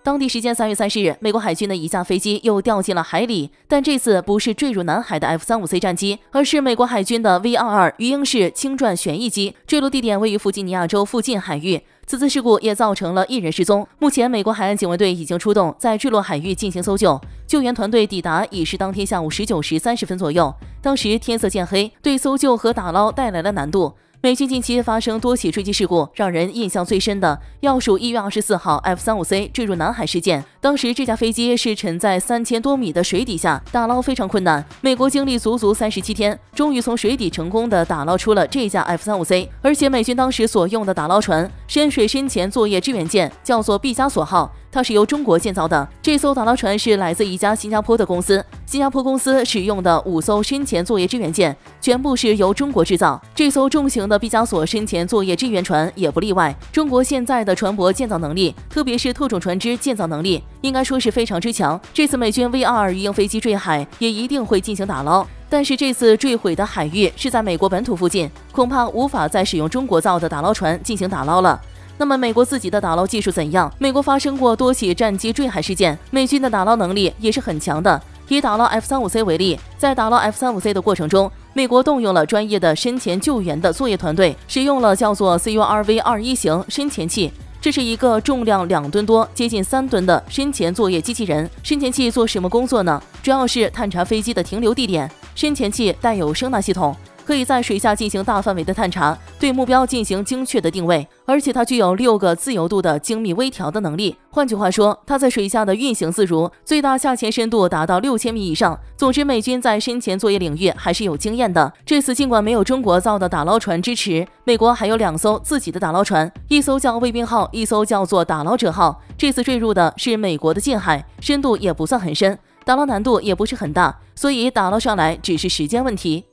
当地时间3月30日，美国海军的一架飞机又掉进了海里，但这次不是坠入南海的 F-35C 战机，而是美国海军的 V-22鱼鹰式轻转旋翼机，坠落地点位于弗吉尼亚州附近海域。此次事故也造成了1人失踪。目前，美国海岸警卫队已经出动，在坠落海域进行搜救。救援团队抵达已是当天下午19时30分左右，当时天色渐黑，对搜救和打捞带来了难度。美军近期发生多起坠机事故，让人印象最深的要数1月24号 F-35C 坠入南海事件。当时这架飞机是沉在3000多米的水底下，打捞非常困难。美国经历足足37天，终于从水底成功的打捞出了这架 F-35C。而且美军当时所用的打捞船深水深潜作业支援舰叫做毕加索号，它是由中国建造的。这艘打捞船是来自一家新加坡的公司，新加坡公司使用的5艘深潜作业支援舰全部是由中国制造。这艘重型的毕加索深潜作业支援船也不例外。中国现在的船舶建造能力，特别是特种船只建造能力，应该说是非常之强。这次美军 V-22鱼鹰飞机坠海，也一定会进行打捞。但是这次坠毁的海域是在美国本土附近，恐怕无法再使用中国造的打捞船进行打捞了。那么美国自己的打捞技术怎样？美国发生过多起战机坠海事件，美军的打捞能力也是很强的。以打捞 F-35C 为例，在打捞 F-35C 的过程中，美国动用了专业的深潜救援的作业团队，使用了叫做 CURV-21型深潜器。这是一个重量2吨多、接近3吨的深潜作业机器人。深潜器做什么工作呢？主要是探查飞机的停留地点。深潜器带有声呐系统，可以在水下进行大范围的探查，对目标进行精确的定位，而且它具有6个自由度的精密微调的能力。换句话说，它在水下的运行自如，最大下潜深度达到6000米以上。总之，美军在深潜作业领域还是有经验的。这次尽管没有中国造的打捞船支持，美国还有2艘自己的打捞船，一艘叫卫兵号，一艘叫做打捞者号。这次坠入的是美国的近海，深度也不算很深，打捞难度也不是很大，所以打捞上来只是时间问题。